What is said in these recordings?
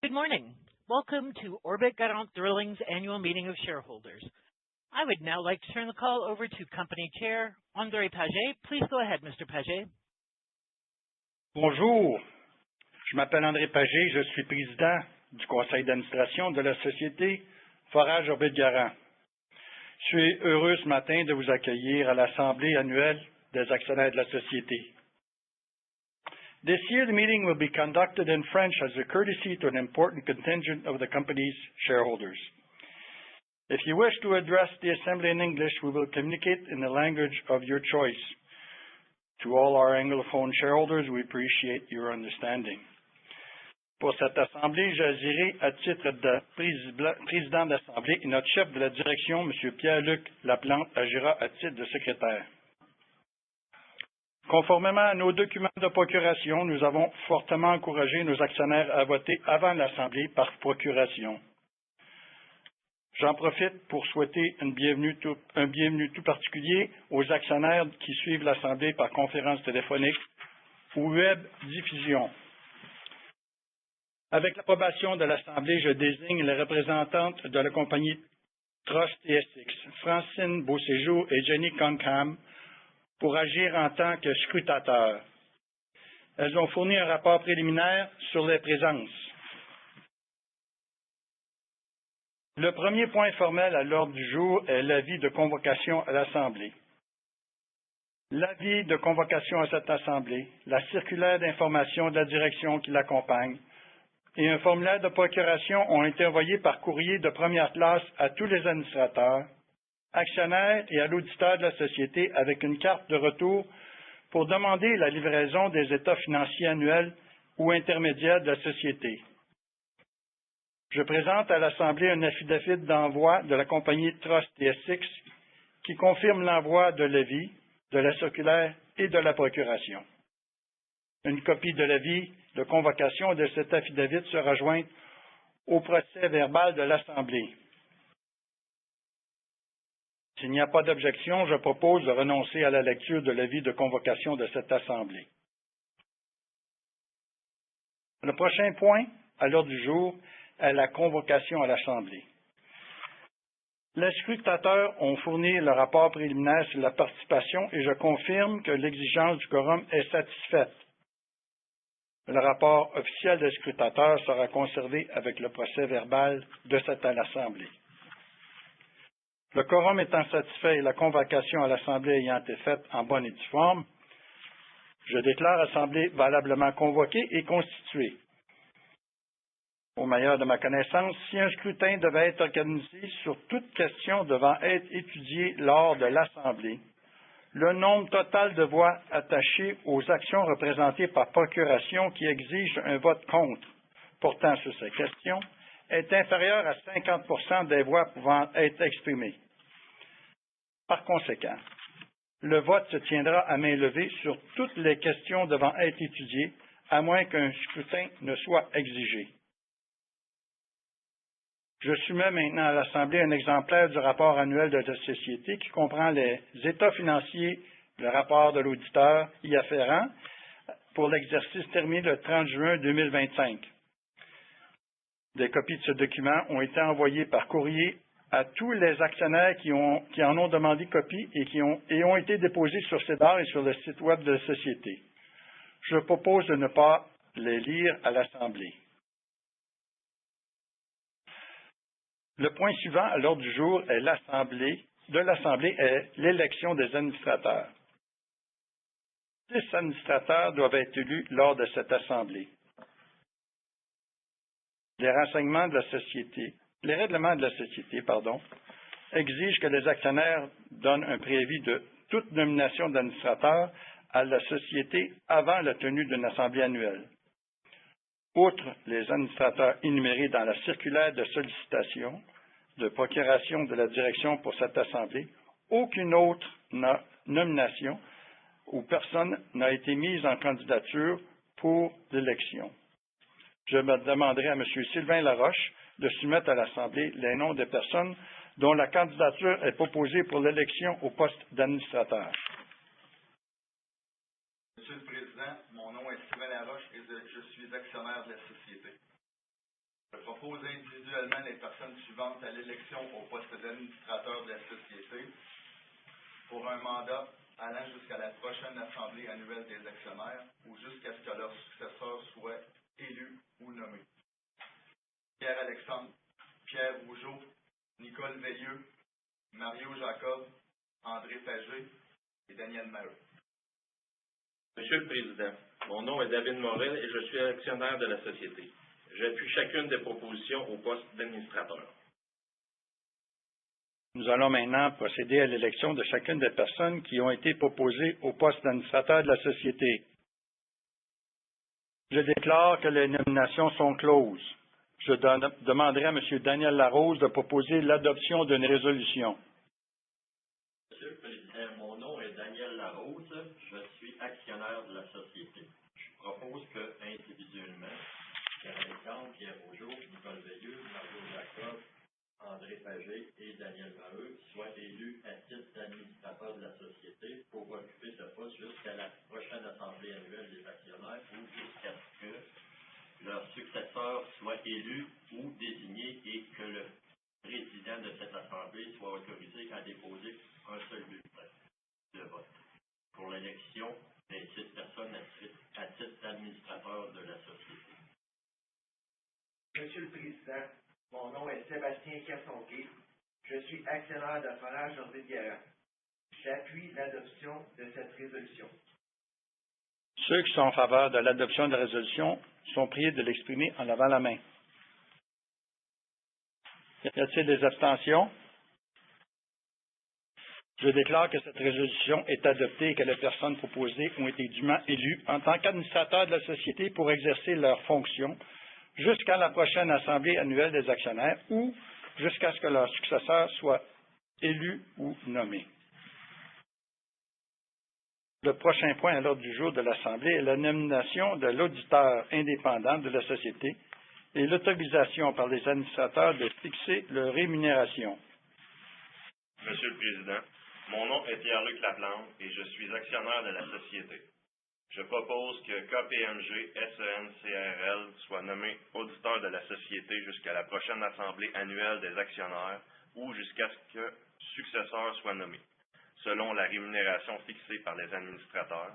Good morning. Welcome to Orbit Garant Drilling's annual meeting of shareholders. I would now like to turn the call over to Company Chair André Paget. Please go ahead, Mr. Paget. Bonjour, je m'appelle André Paget, je suis président du conseil d'administration de la société Forage Orbit Garant. Je suis heureux ce matin de vous accueillir à l'assemblée annuelle des actionnaires de la société. This year, the meeting will be conducted in French as a courtesy to an important contingent of the company's shareholders. If you wish to address the assembly in English, we will communicate in the language of your choice. To all our Anglophone shareholders, we appreciate your understanding. Pour cette assemblée, j'agirai à titre de président de l'assemblée et notre chef de la direction, M. Pierre-Luc Laplante, agira à titre de secrétaire. Conformément à nos documents de procuration, nous avons fortement encouragé nos actionnaires à voter avant l'assemblée par procuration. J'en profite pour souhaiter un bienvenue tout particulier aux actionnaires qui suivent l'assemblée par conférence téléphonique ou web diffusion. Avec l'approbation de l'assemblée, je désigne les représentantes de la compagnie Trust TSX, Francine Beauséjour et Jenny Conkham, pour agir en tant que scrutateurs. Elles ont fourni un rapport préliminaire sur les présences. Le premier point formel à l'ordre du jour est l'avis de convocation à l'Assemblée. L'avis de convocation à cette Assemblée, la circulaire d'information de la direction qui l'accompagne et un formulaire de procuration ont été envoyés par courrier de première classe à tous les administrateurs, actionnaires et à l'auditeur de la société avec une carte de retour pour demander la livraison des états financiers annuels ou intermédiaires de la société. Je présente à l'Assemblée un affidavit d'envoi de la compagnie Trust TSX qui confirme l'envoi de l'avis, de la circulaire et de la procuration. Une copie de l'avis de convocation de cet affidavit sera jointe au procès verbal de l'Assemblée. S'il n'y a pas d'objection, je propose de renoncer à la lecture de l'avis de convocation de cette Assemblée. Le prochain point à l'ordre du jour est la convocation à l'Assemblée. Les scrutateurs ont fourni le rapport préliminaire sur la participation et je confirme que l'exigence du quorum est satisfaite. Le rapport officiel des scrutateurs sera conservé avec le procès verbal de cette Assemblée. Le quorum étant satisfait et la convocation à l'Assemblée ayant été faite en bonne et due forme, je déclare l'Assemblée valablement convoquée et constituée. Au meilleur de ma connaissance, si un scrutin devait être organisé sur toute question devant être étudiée lors de l'Assemblée, le nombre total de voix attachées aux actions représentées par procuration qui exigent un vote contre portant sur ces questions est inférieur à 50% des voix pouvant être exprimées. Par conséquent, le vote se tiendra à main levée sur toutes les questions devant être étudiées, à moins qu'un scrutin ne soit exigé. Je soumets maintenant à l'Assemblée un exemplaire du rapport annuel de la société qui comprend les états financiers, le rapport de l'auditeur y afférent pour l'exercice terminé le 30 juin 2025. Des copies de ce document ont été envoyées par courrier à tous les actionnaires qui en ont demandé copie et ont été déposés sur CEDAR et sur le site web de la société. Je propose de ne pas les lire à l'Assemblée. Le point suivant à l'ordre du jour est l'Assemblée est l'élection des administrateurs. 6 administrateurs doivent être élus lors de cette Assemblée. Les règlements de la société, exigent que les actionnaires donnent un préavis de toute nomination d'administrateur à la société avant la tenue d'une assemblée annuelle. Outre les administrateurs énumérés dans la circulaire de sollicitation de procuration de la direction pour cette assemblée, aucune autre nomination ou personne n'a été mise en candidature pour l'élection. Je me demanderai à M. Sylvain Laroche de soumettre à l'Assemblée les noms des personnes dont la candidature est proposée pour l'élection au poste d'administrateur. Monsieur le Président, mon nom est Sylvain Laroche et je suis actionnaire de la société. Je propose individuellement les personnes suivantes à l'élection au poste d'administrateur de la société pour un mandat allant jusqu'à la prochaine Assemblée annuelle des actionnaires ou jusqu'à ce que leur successeur soit élu ou nommé. Pierre-Alexandre, Pierre Rougeau, Nicole Veilleux, Mario Jacob, André Pagé et Daniel Maheu. Monsieur le Président, mon nom est David Morel et je suis actionnaire de la société. J'appuie chacune des propositions au poste d'administrateur. Nous allons maintenant procéder à l'élection de chacune des personnes qui ont été proposées au poste d'administrateur de la société. Je déclare que les nominations sont closes. Je demanderai à M. Daniel Larose de proposer l'adoption d'une résolution. Monsieur le Président, mon nom est Daniel Larose. Je suis actionnaire de la société. Je propose que, individuellement, Pierre-Alexandre, Pierre Rougeau, Nicole Veilleux, Mario Jacob, André Pagé et Daniel Maheu soient élus à titre d'administrateur de la société pour occuper ce poste jusqu'à la prochaine Assemblée annuelle des actionnaires ou jusqu'à ce que leur successeur soit élu ou désigné et que le président de cette Assemblée soit autorisé à déposer un seul bulletin de vote pour l'élection des 6 personnes à titre d'administrateur de la société. Monsieur le Président, mon nom est Sébastien Cassonquet. Je suis actionnaire de Forage Orbit-Garant. J'appuie l'adoption de cette résolution. Ceux qui sont en faveur de l'adoption de la résolution sont priés de l'exprimer en levant la main. Y a-t-il des abstentions? Je déclare que cette résolution est adoptée et que les personnes proposées ont été dûment élues en tant qu'administrateurs de la société pour exercer leurs fonctions jusqu'à la prochaine Assemblée annuelle des actionnaires ou jusqu'à ce que leur successeur soit élu ou nommé. Le prochain point à l'ordre du jour de l'Assemblée est la nomination de l'auditeur indépendant de la société et l'autorisation par les administrateurs de fixer leur rémunération. Monsieur le Président, mon nom est Pierre-Luc Laplante et je suis actionnaire de la société. Je propose que KPMG SEN-CRL soit nommé auditeur de la société jusqu'à la prochaine Assemblée annuelle des actionnaires ou jusqu'à ce que successeur soit nommé, selon la rémunération fixée par les administrateurs,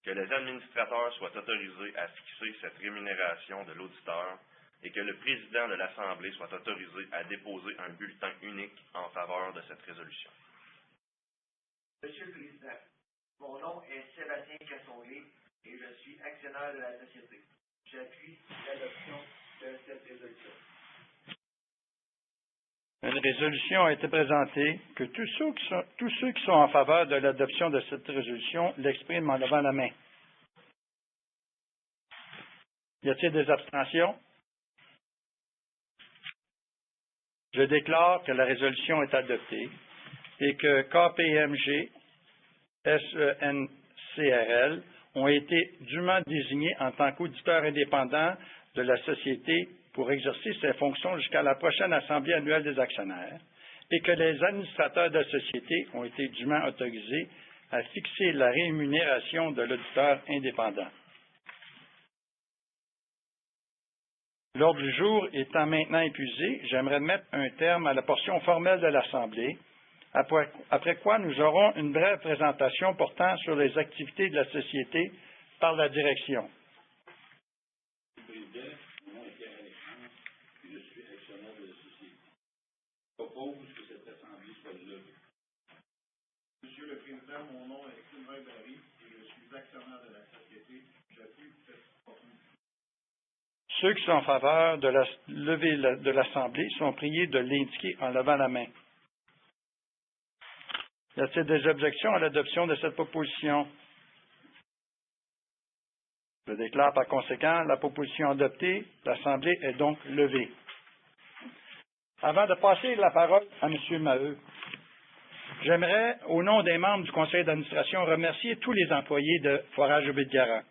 que les administrateurs soient autorisés à fixer cette rémunération de l'auditeur et que le président de l'Assemblée soit autorisé à déposer un bulletin unique en faveur de cette résolution. Monsieur le Président, mon nom est Sébastien Cassonquet et je suis actionnaire de la société. J'appuie l'adoption de cette résolution. Une résolution a été présentée que tous ceux qui sont en faveur de l'adoption de cette résolution l'expriment en levant la main. Y a-t-il des abstentions? Je déclare que la résolution est adoptée et que KPMG SEN-CRL ont été dûment désignés en tant qu'auditeurs indépendants de la société pour exercer ses fonctions jusqu'à la prochaine Assemblée annuelle des actionnaires et que les administrateurs de la société ont été dûment autorisés à fixer la rémunération de l'auditeur indépendant. L'ordre du jour étant maintenant épuisé, j'aimerais mettre un terme à la portion formelle de l'Assemblée, après quoi nous aurons une brève présentation portant sur les activités de la société par la direction. Monsieur le Président, mon nom est Sylvain Barry et je suis actionnaire de la société. J'appuie cette proposition. Ceux qui sont en faveur de la levée de l'Assemblée sont priés de l'indiquer en levant la main. Y a-t-il des objections à l'adoption de cette proposition? Je déclare par conséquent la proposition adoptée. L'Assemblée est donc levée. Avant de passer la parole à M. Maheu, j'aimerais, au nom des membres du conseil d'administration, remercier tous les employés de Forage Orbit-Garant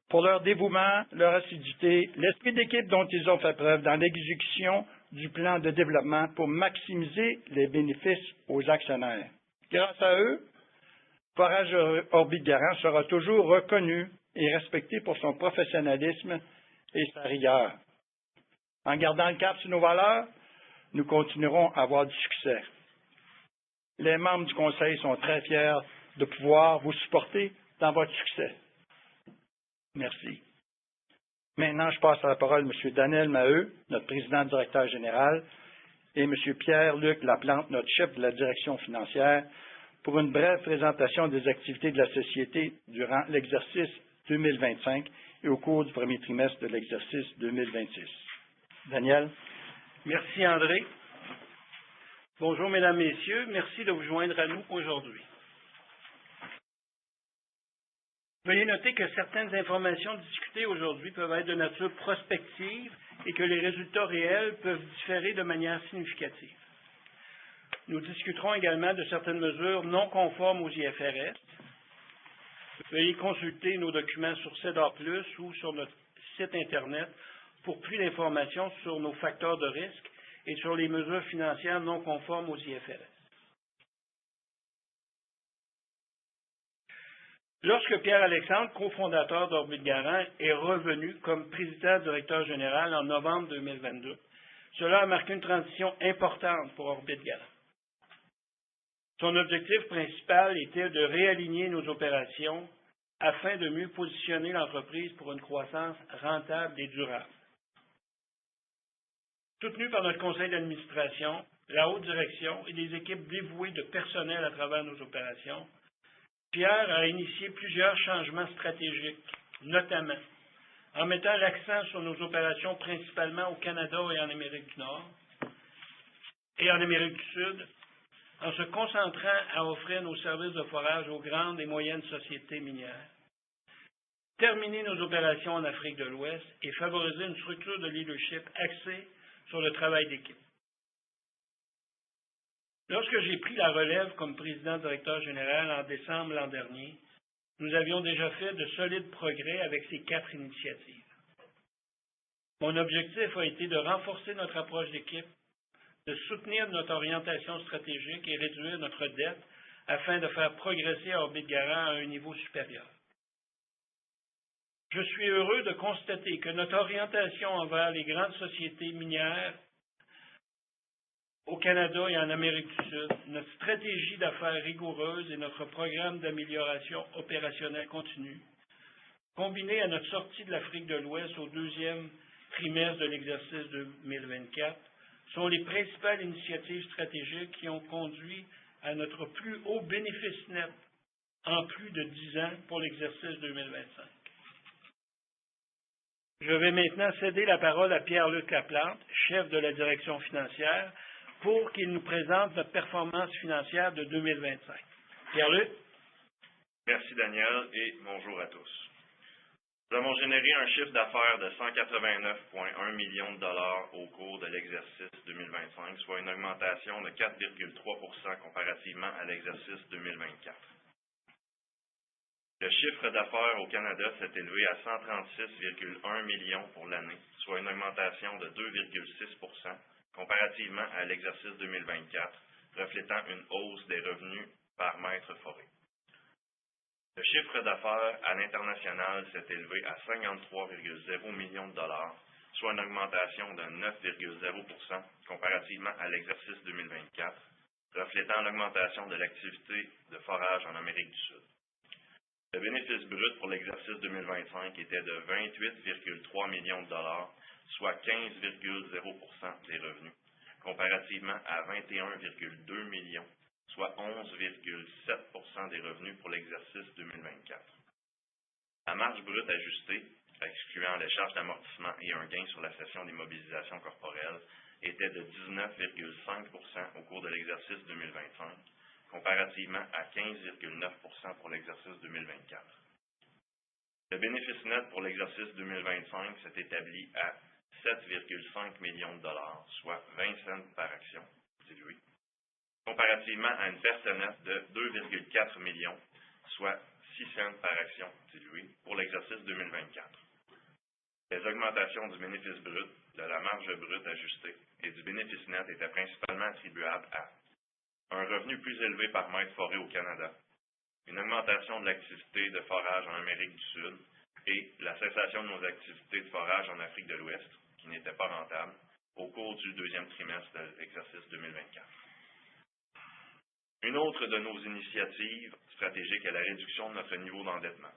pour leur dévouement, leur assiduité, l'esprit d'équipe dont ils ont fait preuve dans l'exécution du plan de développement pour maximiser les bénéfices aux actionnaires. Grâce à eux, Forage Orbit-Garant sera toujours reconnu et respecté pour son professionnalisme et sa rigueur. En gardant le cap sur nos valeurs, nous continuerons à avoir du succès. Les membres du Conseil sont très fiers de pouvoir vous supporter dans votre succès. Merci. Maintenant, je passe la parole à M. Daniel Maheu, notre président-directeur général, et M. Pierre-Luc Laplante, notre chef de la direction financière, pour une brève présentation des activités de la Société durant l'exercice 2025 et au cours du premier trimestre de l'exercice 2026. Daniel. Merci, André. Bonjour, Mesdames, Messieurs. Merci de vous joindre à nous aujourd'hui. Veuillez noter que certaines informations discutées aujourd'hui peuvent être de nature prospective et que les résultats réels peuvent différer de manière significative. Nous discuterons également de certaines mesures non conformes aux IFRS. Veuillez consulter nos documents sur CEDAR+ ou sur notre site Internet pour plus d'informations sur nos facteurs de risque et sur les mesures financières non conformes aux IFRS. Lorsque Pierre-Alexandre, cofondateur d'Orbit Garant, est revenu comme président-directeur général en novembre 2022, cela a marqué une transition importante pour Orbit Garant. Son objectif principal était de réaligner nos opérations afin de mieux positionner l'entreprise pour une croissance rentable et durable. Soutenu par notre conseil d'administration, la haute direction et des équipes dévouées de personnel à travers nos opérations, Pierre a initié plusieurs changements stratégiques, notamment en mettant l'accent sur nos opérations principalement au Canada et en Amérique du Nord et en Amérique du Sud, en se concentrant à offrir nos services de forage aux grandes et moyennes sociétés minières, terminer nos opérations en Afrique de l'Ouest et favoriser une structure de leadership axée sur le travail d'équipe. Lorsque j'ai pris la relève comme président-directeur général en décembre l'an dernier, nous avions déjà fait de solides progrès avec ces 4 initiatives. Mon objectif a été de renforcer notre approche d'équipe, de soutenir notre orientation stratégique et réduire notre dette afin de faire progresser Orbit Garant à un niveau supérieur. Je suis heureux de constater que notre orientation envers les grandes sociétés minières au Canada et en Amérique du Sud, notre stratégie d'affaires rigoureuse et notre programme d'amélioration opérationnelle continue, combinés à notre sortie de l'Afrique de l'Ouest au 2e trimestre de l'exercice 2024, sont les principales initiatives stratégiques qui ont conduit à notre plus haut bénéfice net en plus de 10 ans pour l'exercice 2025. Je vais maintenant céder la parole à Pierre-Luc Laplante, chef de la direction financière, pour qu'il nous présente notre performance financière de 2025. Pierre-Luc. Merci Daniel et bonjour à tous. Nous avons généré un chiffre d'affaires de 189,1 millions de dollars au cours de l'exercice 2025, soit une augmentation de 4,3 % comparativement à l'exercice 2024. Le chiffre d'affaires au Canada s'est élevé à 136,1 millions pour l'année, soit une augmentation de 2,6 % comparativement à l'exercice 2024, reflétant une hausse des revenus par mètre foré. Le chiffre d'affaires à l'international s'est élevé à 53,0 millions de dollars, soit une augmentation de 9,0 % comparativement à l'exercice 2024, reflétant l'augmentation de l'activité de forage en Amérique du Sud. Le bénéfice brut pour l'exercice 2025 était de 28,3 millions de dollars, soit 15,0 % des revenus, comparativement à 21,2 millions, soit 11,7 % des revenus pour l'exercice 2024. La marge brute ajustée, excluant les charges d'amortissement et un gain sur la cession des mobilisations corporelles, était de 19,5 % au cours de l'exercice 2025, comparativement à 15,9 % pour l'exercice 2024. Le bénéfice net pour l'exercice 2025 s'est établi à 7,5 millions de dollars, soit 20 cents par action diluée, comparativement à une perte nette de 2,4 millions, soit 6 cents par action diluée pour l'exercice 2024. Les augmentations du bénéfice brut, de la marge brute ajustée et du bénéfice net étaient principalement attribuables à un revenu plus élevé par mètre foré au Canada, une augmentation de l'activité de forage en Amérique du Sud et la cessation de nos activités de forage en Afrique de l'Ouest, qui n'étaient pas rentables au cours du deuxième trimestre de l'exercice 2024. Une autre de nos initiatives stratégiques est la réduction de notre niveau d'endettement.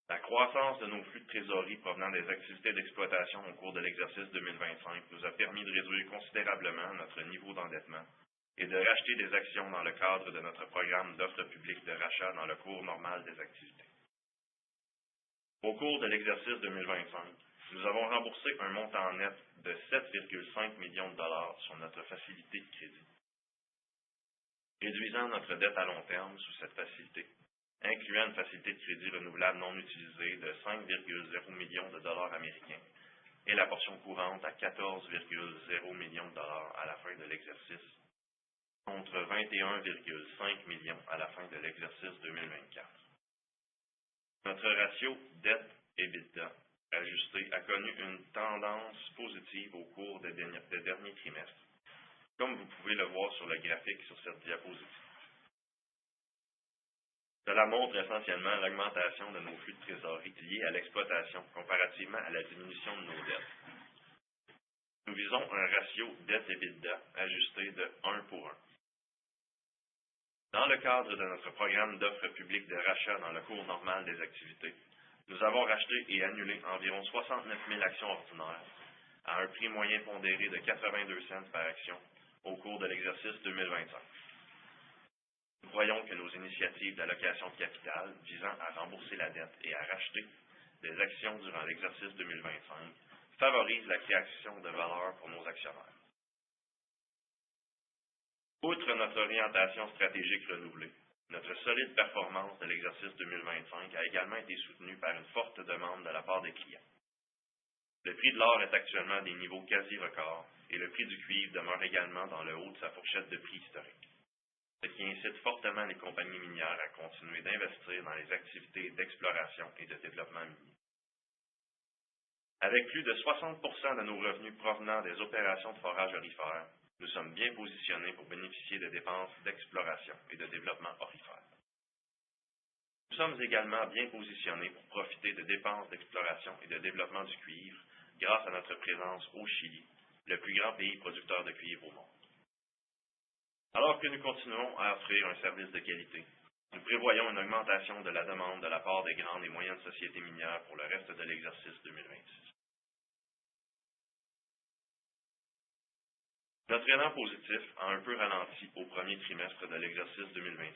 La croissance de nos flux de trésorerie provenant des activités d'exploitation au cours de l'exercice 2025 nous a permis de réduire considérablement notre niveau d'endettement et de racheter des actions dans le cadre de notre programme d'offres publiques de rachat dans le cours normal des activités. Au cours de l'exercice 2025, nous avons remboursé un montant net de 7,5 millions de dollars sur notre facilité de crédit, réduisant notre dette à long terme sous cette facilité, incluant une facilité de crédit renouvelable non utilisée de 5,0 millions de dollars américains et la portion courante à 14,0 millions de dollars à la fin de l'exercice, contre 21,5 millions à la fin de l'exercice 2024. Notre ratio dette-EBITDA ajusté a connu une tendance positive au cours des derniers trimestres, comme vous pouvez le voir sur le graphique sur cette diapositive. Cela montre essentiellement l'augmentation de nos flux de trésorerie liés à l'exploitation comparativement à la diminution de nos dettes. Nous visons un ratio dette-EBITDA ajusté de 1 pour 1. Dans le cadre de notre programme d'offres publiques de rachat dans le cours normal des activités, nous avons racheté et annulé environ 69 000 actions ordinaires à un prix moyen pondéré de 82 cents par action au cours de l'exercice 2025. Nous croyons que nos initiatives d'allocation de capital visant à rembourser la dette et à racheter des actions durant l'exercice 2025 favorisent la création de valeur pour nos actionnaires. Outre notre orientation stratégique renouvelée, notre solide performance de l'exercice 2025 a également été soutenue par une forte demande de la part des clients. Le prix de l'or est actuellement à des niveaux quasi records et le prix du cuivre demeure également dans le haut de sa fourchette de prix historique, ce qui incite fortement les compagnies minières à continuer d'investir dans les activités d'exploration et de développement minier. Avec plus de 60% de nos revenus provenant des opérations de forage aurifère, nous sommes bien positionnés pour bénéficier de dépenses d'exploration et de développement aurifère. Nous sommes également bien positionnés pour profiter de dépenses d'exploration et de développement du cuivre grâce à notre présence au Chili, le plus grand pays producteur de cuivre au monde. Alors que nous continuons à offrir un service de qualité, nous prévoyons une augmentation de la demande de la part des grandes et moyennes sociétés minières pour le reste de l'exercice 2026. Notre élan positif a un peu ralenti au premier trimestre de l'exercice 2026.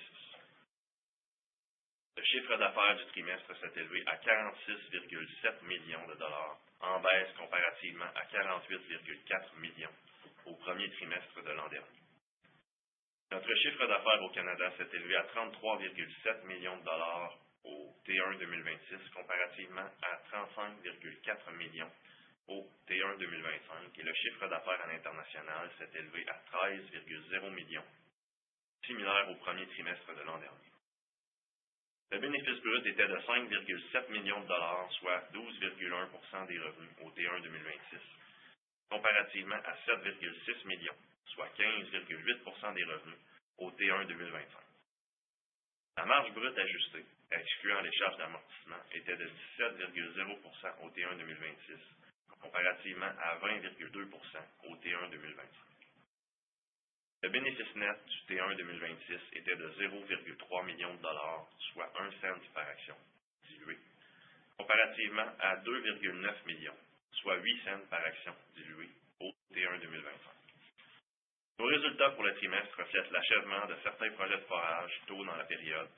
Le chiffre d'affaires du trimestre s'est élevé à 46,7 millions de dollars, en baisse comparativement à 48,4 millions au premier trimestre de l'an dernier. Notre chiffre d'affaires au Canada s'est élevé à 33,7 millions de dollars au T1 2026, comparativement à 35,4 millions au T1 2025, et le chiffre d'affaires à l'international s'est élevé à 13,0 millions, similaire au premier trimestre de l'an dernier. Le bénéfice brut était de 5,7 millions de dollars, soit 12,1% des revenus au T1 2026, comparativement à 7,6 millions, soit 15,8% des revenus au T1 2025. La marge brute ajustée, excluant les charges d'amortissement, était de 17,0% au T1 2026, comparativement à 20,2% au T1 2025. Le bénéfice net du T1 2026 était de 0,3 millions de dollars, soit 1 cent par action, dilué, comparativement à 2,9 millions, soit 8 cents par action, dilué, au T1 2025. Nos résultats pour le trimestre reflètent l'achèvement de certains projets de forage tôt dans la période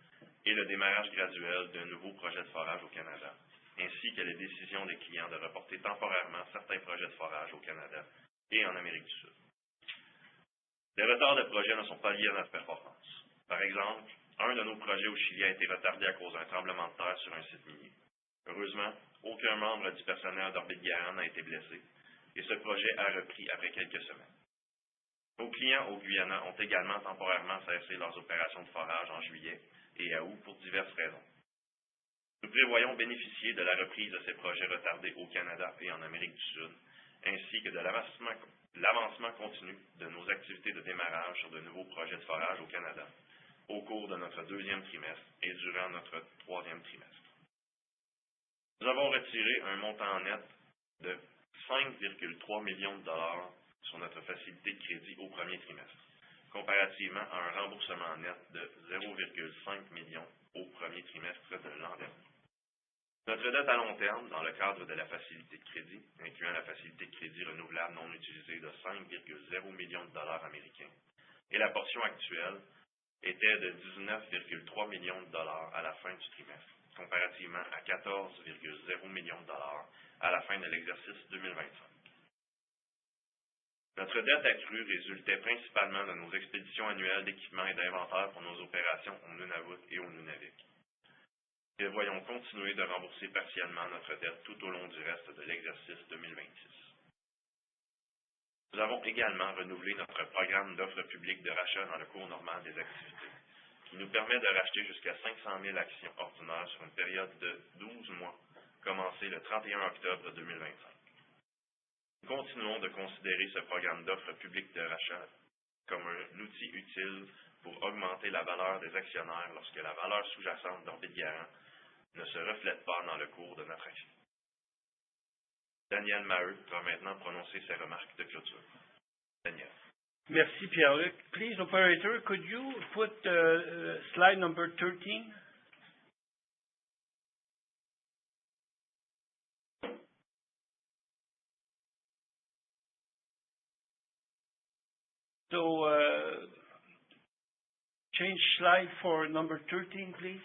et le démarrage graduel d'un nouveau projet de forage au Canada, ainsi que les décisions des clients de reporter temporairement certains projets de forage au Canada et en Amérique du Sud. Les retards de projets ne sont pas liés à notre performance. Par exemple, un de nos projets au Chili a été retardé à cause d'un tremblement de terre sur un site minier. Heureusement, aucun membre du personnel d'Orbit Garant n'a été blessé et ce projet a repris après quelques semaines. Nos clients au Guyana ont également temporairement cessé leurs opérations de forage en juillet et à août pour diverses raisons. Nous prévoyons bénéficier de la reprise de ces projets retardés au Canada et en Amérique du Sud, ainsi que de l'avancement continu de nos activités de démarrage sur de nouveaux projets de forage au Canada au cours de notre deuxième trimestre et durant notre troisième trimestre. Nous avons retiré un montant net de 5,3 millions de dollars sur notre facilité de crédit au premier trimestre, comparativement à un remboursement net de 0,5 millions au premier trimestre de l'an dernier. Notre dette à long terme, dans le cadre de la facilité de crédit, incluant la facilité de crédit renouvelable non utilisée de 5,0 millions de dollars américains, et la portion actuelle était de 19,3 millions de dollars à la fin du trimestre, comparativement à 14,0 millions de dollars à la fin de l'exercice 2025. Notre dette accrue résultait principalement de nos expéditions annuelles d'équipement et d'inventaire pour nos opérations au Nunavut et au Nunavik. Nous voyons continuer de rembourser partiellement notre dette tout au long du reste de l'exercice 2026. Nous avons également renouvelé notre programme d'offres publiques de rachat dans le cours normal des activités, qui nous permet de racheter jusqu'à 500 000 actions ordinaires sur une période de 12 mois, commencée le 31 octobre 2025. Nous continuons de considérer ce programme d'offres publiques de rachat comme un outil utile pour augmenter la valeur des actionnaires lorsque la valeur sous-jacente d'Orbit Garant ne se reflète pas dans le cours de notre action. Daniel Maheu va maintenant prononcer ses remarques de clôture. Daniel. Merci, Pierre-Luc. Please, operator, could you put slide number 13? So, change slide for number 13, please.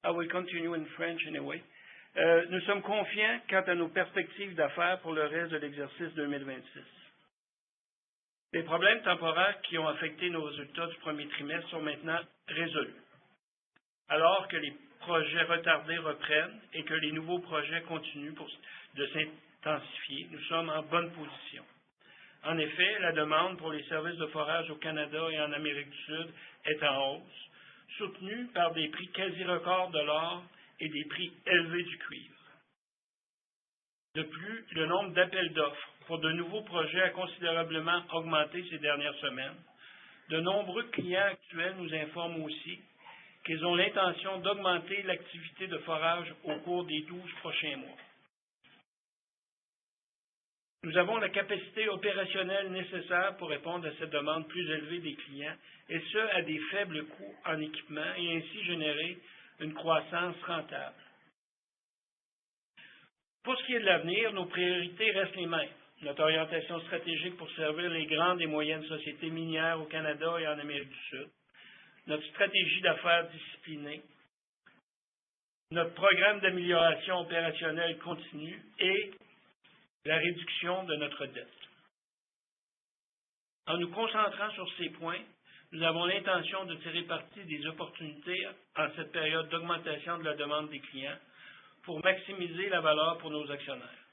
I will continue in French anyway. Nous sommes confiants quant à nos perspectives d'affaires pour le reste de l'exercice 2026. Les problèmes temporaires qui ont affecté nos résultats du premier trimestre sont maintenant résolus. Alors que les projets retardés reprennent et que les nouveaux projets continuent de s'intensifier, nous sommes en bonne position. En effet, la demande pour les services de forage au Canada et en Amérique du Sud est en hausse, soutenue par des prix quasi-records de l'or et des prix élevés du cuivre. De plus, le nombre d'appels d'offres pour de nouveaux projets a considérablement augmenté ces dernières semaines. De nombreux clients actuels nous informent aussi qu'ils ont l'intention d'augmenter l'activité de forage au cours des 12 prochains mois. Nous avons la capacité opérationnelle nécessaire pour répondre à cette demande plus élevée des clients, et ce, à des faibles coûts en équipement, et ainsi générer une croissance rentable. Pour ce qui est de l'avenir, nos priorités restent les mêmes. Notre orientation stratégique pour servir les grandes et moyennes sociétés minières au Canada et en Amérique du Sud, notre stratégie d'affaires disciplinée, notre programme d'amélioration opérationnelle continue et la réduction de notre dette. En nous concentrant sur ces points, nous avons l'intention de tirer parti des opportunités en cette période d'augmentation de la demande des clients pour maximiser la valeur pour nos actionnaires.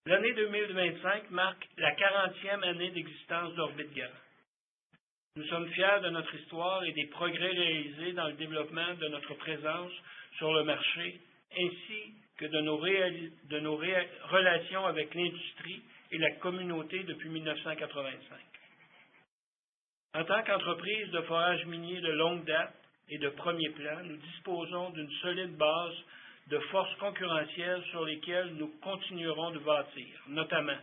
L'année 2025 marque la 40e année d'existence d'Orbit Garant. Nous sommes fiers de notre histoire et des progrès réalisés dans le développement de notre présence sur le marché, ainsi que de nos relations avec l'industrie et la communauté depuis 1985. En tant qu'entreprise de forage minier de longue date et de premier plan, nous disposons d'une solide base de forces concurrentielles sur lesquelles nous continuerons de bâtir, notamment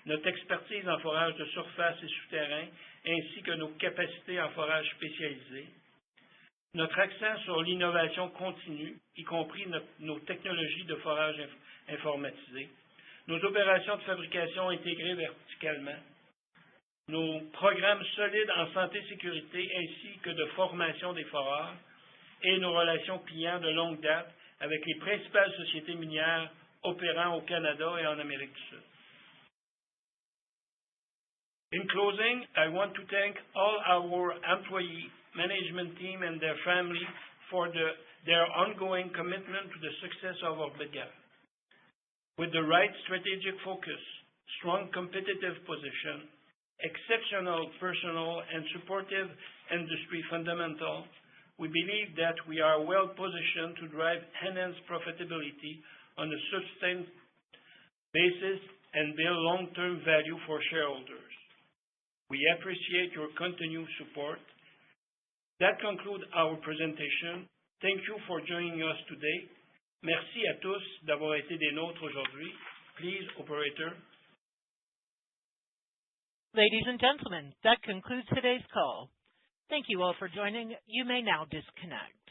notre expertise en forage de surface et souterrain, ainsi que nos capacités en forage spécialisé, notre accent sur l'innovation continue, y compris nos technologies de forage informatisé, nos opérations de fabrication intégrées verticalement, nos programmes solides en santé-sécurité ainsi que de formation des foreurs et nos relations clients de longue date avec les principales sociétés minières opérant au Canada et en Amérique du Sud. In closing, I want to thank all our employee management team and their family for their ongoing commitment to the success of Orbit Garant. With the right strategic focus, strong competitive position, exceptional personnel, and supportive industry fundamental, we believe that we are well positioned to drive enhanced profitability on a sustained basis and build long-term value for shareholders. We appreciate your continued support. That concludes our presentation. Thank you for joining us today. Merci à tous d'avoir été des nôtres aujourd'hui. Please, operator. Ladies and gentlemen, that concludes today's call. Thank you all for joining. You may now disconnect.